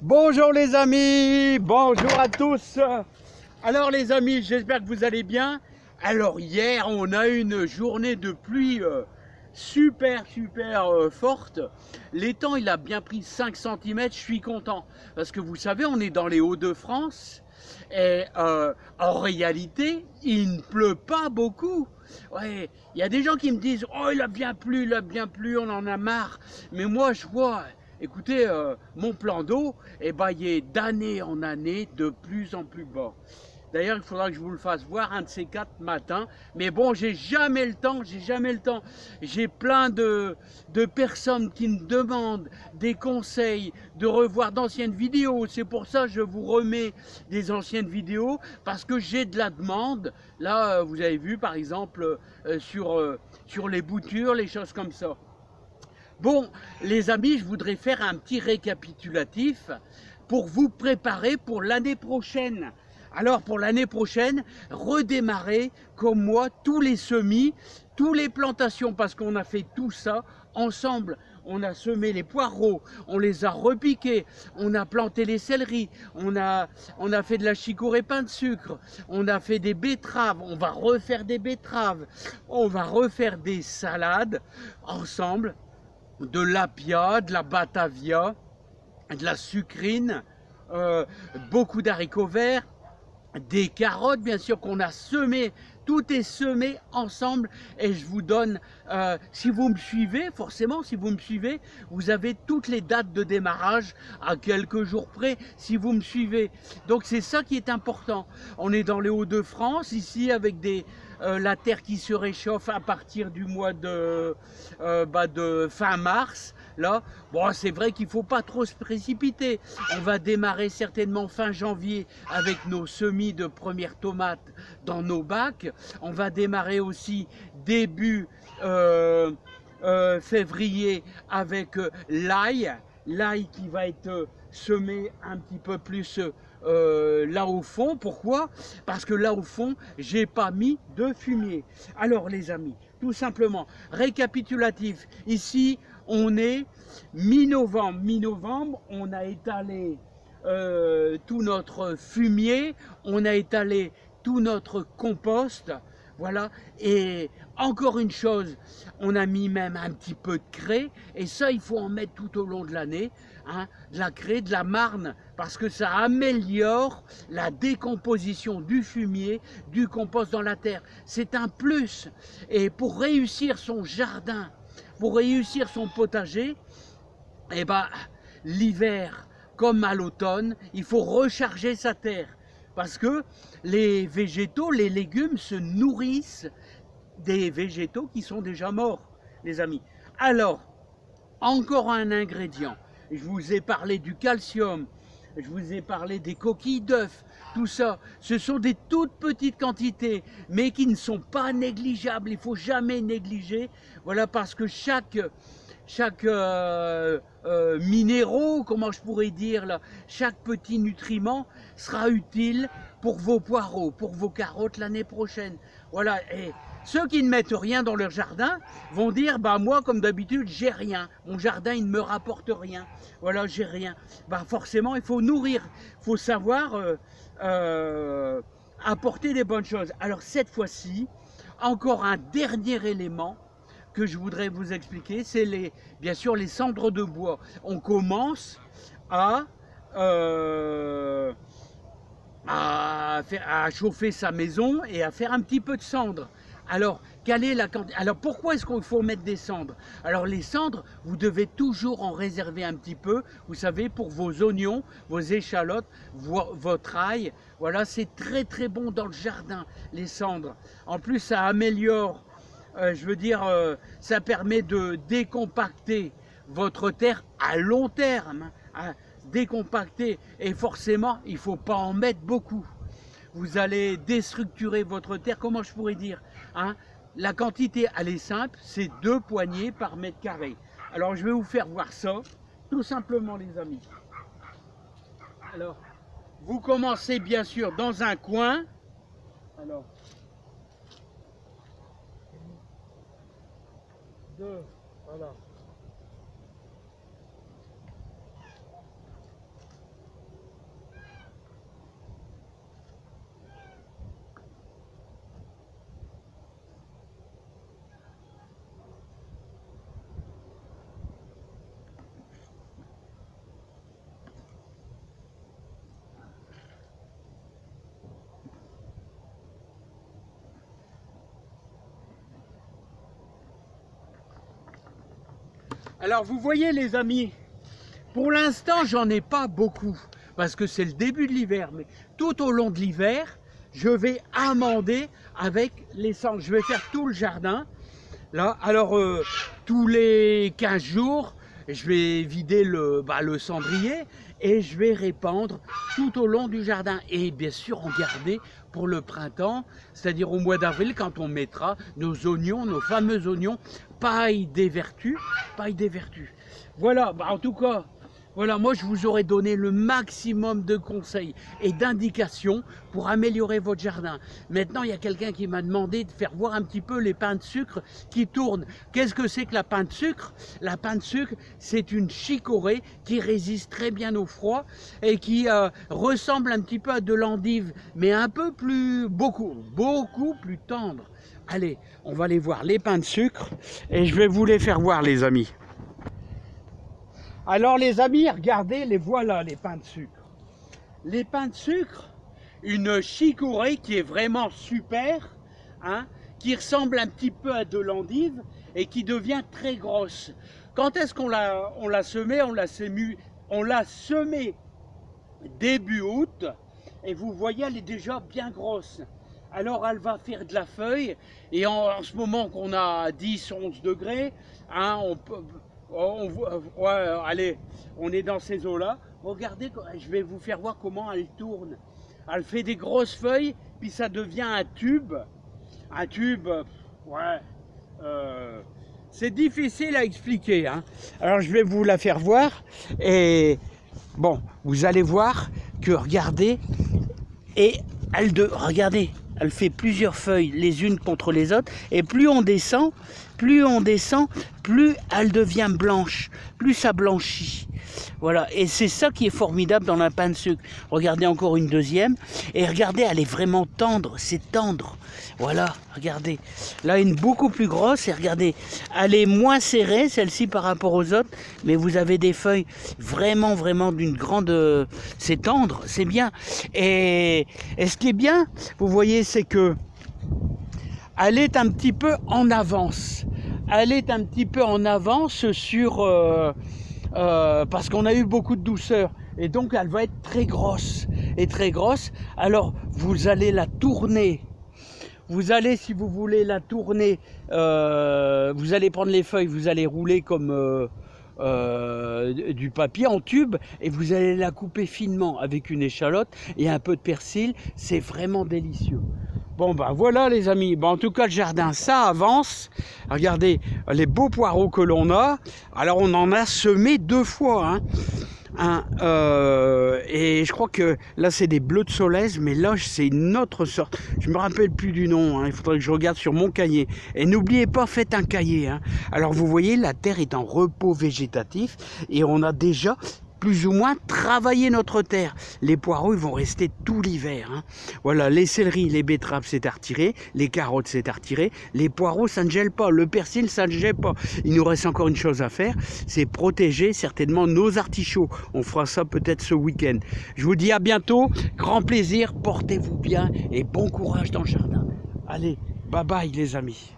Bonjour les amis, bonjour à tous. Alors les amis, j'espère que vous allez bien. Alors hier, on a eu une journée de pluie super forte. L'étang, il a bien pris 5 cm, je suis content. Parce que vous savez, on est dans les Hauts-de-France. Et en réalité, il ne pleut pas beaucoup. Ouais, il y a des gens qui me disent « Oh, il a bien plu, on en a marre. » Mais moi, je vois, écoutez, mon plan d'eau, eh ben, il est d'année en année de plus en plus bas. D'ailleurs, il faudra que je vous le fasse voir un de ces 4 matins. Mais bon, j'ai jamais le temps, j'ai jamais le temps. J'ai plein de personnes qui me demandent des conseils, de revoir d'anciennes vidéos. C'est pour ça que je vous remets des anciennes vidéos, parce que j'ai de la demande. Là, vous avez vu, par exemple, sur les boutures, les choses comme ça. Bon, les amis, je voudrais faire un petit récapitulatif pour vous préparer pour l'année prochaine. Alors, pour l'année prochaine, redémarrer comme moi tous les semis, tous les plantations, parce qu'on a fait tout ça ensemble. On a semé les poireaux, on les a repiqués, on a planté les céleris, on a fait de la chicorée pain de sucre, on a fait des betteraves, on va refaire des betteraves, on va refaire des salades ensemble, de l'apia, de la batavia, de la sucrine, euh, beaucoup d'haricots verts, des carottes bien sûr qu'on a semées, tout est semé ensemble et je vous donne, si vous me suivez, forcément si vous me suivez, vous avez toutes les dates de démarrage à quelques jours près si vous me suivez. Donc c'est ça qui est important. On est dans les Hauts-de-France ici avec la terre qui se réchauffe à partir du mois de fin mars. Là, bon, c'est vrai qu'il ne faut pas trop se précipiter. On va démarrer certainement fin janvier avec nos semis de premières tomates dans nos bacs. On va démarrer aussi début février avec l'ail. L'ail qui va être semé un petit peu plus là au fond. Pourquoi? Parce que là au fond, j'ai pas mis de fumier. Alors les amis, tout simplement, récapitulatif. Ici, on est mi-novembre. Mi-novembre, on a étalé tout notre fumier, on a étalé tout notre compost. Voilà. Et encore une chose, on a mis même un petit peu de craie. Et ça, il faut en mettre tout au long de l'année. Hein, de la craie, de la marne, parce que ça améliore la décomposition du fumier, du compost dans la terre. C'est un plus. Et pour réussir son jardin, pour réussir son potager, eh ben, l'hiver comme à l'automne, il faut recharger sa terre. Parce que les végétaux, les légumes se nourrissent des végétaux qui sont déjà morts, les amis. Alors, encore un ingrédient. Je vous ai parlé du calcium, je vous ai parlé des coquilles d'œufs, tout ça. Ce sont des toutes petites quantités, mais qui ne sont pas négligeables. Il ne faut jamais négliger. Voilà, parce que chaque minéraux, comment je pourrais dire là, chaque petit nutriment sera utile pour vos poireaux, pour vos carottes l'année prochaine. Voilà, et ceux qui ne mettent rien dans leur jardin vont dire, bah moi comme d'habitude j'ai rien, mon jardin il ne me rapporte rien, voilà j'ai rien. Bah forcément il faut nourrir, il faut savoir apporter des bonnes choses. Alors cette fois-ci, encore un dernier élément que je voudrais vous expliquer, c'est bien sûr les cendres de bois. On commence à, euh, à chauffer sa maison et à faire un petit peu de cendre. Alors, quelle est la quantité? Alors, pourquoi est-ce qu'il faut mettre des cendres? Alors, les cendres, vous devez toujours en réserver un petit peu, vous savez, pour vos oignons, vos échalotes, votre ail. Voilà, c'est très bon dans le jardin, les cendres. En plus, ça améliore, je veux dire, ça permet de décompacter votre terre à long terme, hein, décompacter, et forcément, il ne faut pas en mettre beaucoup. Vous allez déstructurer votre terre, comment je pourrais dire, hein? La quantité, elle est simple, c'est 2 poignées par mètre carré. Alors, je vais vous faire voir ça, tout simplement, les amis. Alors, vous commencez bien sûr dans un coin. Alors, 2, voilà. Alors vous voyez les amis, pour l'instant j'en ai pas beaucoup parce que c'est le début de l'hiver, mais tout au long de l'hiver je vais amender avec l'essence. Je vais faire tout le jardin là. Alors tous les 15 jours je vais vider le cendrier et je vais répandre tout au long du jardin et bien sûr en garder pour le printemps, c'est-à-dire au mois d'avril quand on mettra nos oignons, nos fameux oignons paille des vertus, paille des vertus. Voilà, en tout cas, voilà, moi je vous aurais donné le maximum de conseils et d'indications pour améliorer votre jardin. Maintenant, il y a quelqu'un qui m'a demandé de faire voir un petit peu les pains de sucre qui tournent. Qu'est-ce que c'est que la pain de sucre? La pain de sucre, c'est une chicorée qui résiste très bien au froid et qui ressemble un petit peu à de l'endive, mais un peu plus, beaucoup plus tendre. Allez, on va aller voir les pains de sucre et je vais vous les faire voir les amis. Alors les amis, regardez, les voilà les pains de sucre. Les pains de sucre, une chicorée qui est vraiment super, hein, qui ressemble un petit peu à de l'endive et qui devient très grosse. Quand est-ce qu'on l'a semée? On l'a semée début août et vous voyez elle est déjà bien grosse. Alors elle va faire de la feuille et en ce moment qu'on a 10-11 degrés, hein, allez, on est dans ces eaux-là. Regardez, je vais vous faire voir comment elle tourne. Elle fait des grosses feuilles, puis ça devient un tube. Un tube, c'est difficile à expliquer, hein. Alors je vais vous la faire voir. Et bon, vous allez voir que, regardez, et regardez, elle fait plusieurs feuilles les unes contre les autres. Et plus on descend, plus elle devient blanche, plus ça blanchit. Voilà, et c'est ça qui est formidable dans la pain de sucre. Regardez encore une deuxième, et regardez, elle est vraiment tendre, c'est tendre. Voilà, regardez, là une beaucoup plus grosse, et regardez, elle est moins serrée, celle-ci par rapport aux autres, mais vous avez des feuilles vraiment d'une grande... c'est tendre, c'est bien. Et ce qui est bien, vous voyez, c'est que elle est un petit peu en avance. Elle est un petit peu en avance sur... parce qu'on a eu beaucoup de douceur. Et donc elle va être très grosse. Et très grosse. Alors vous allez la tourner. Vous allez, si vous voulez la tourner, vous allez prendre les feuilles, vous allez rouler comme... du papier en tube et vous allez la couper finement avec une échalote et un peu de persil. C'est vraiment délicieux. Bon ben voilà les amis, ben, en tout cas le jardin ça avance. Regardez les beaux poireaux que l'on a. Alors on en a semé 2 fois, hein. Et je crois que là c'est des bleus de Solèze, mais là c'est une autre sorte. Je me rappelle plus du nom, hein. Il faudrait que je regarde sur mon cahier. Et n'oubliez pas, faites un cahier, hein. Alors vous voyez, la terre est en repos végétatif et on a déjà plus ou moins travailler notre terre. Les poireaux, ils vont rester tout l'hiver, hein. Voilà, les céleris, les betteraves, c'est à retirer. Les carottes, c'est à retirer. Les poireaux, ça ne gèle pas. Le persil, ça ne gèle pas. Il nous reste encore une chose à faire, c'est protéger certainement nos artichauts. On fera ça peut-être ce week-end. Je vous dis à bientôt. Grand plaisir. Portez-vous bien et bon courage dans le jardin. Allez, bye bye les amis.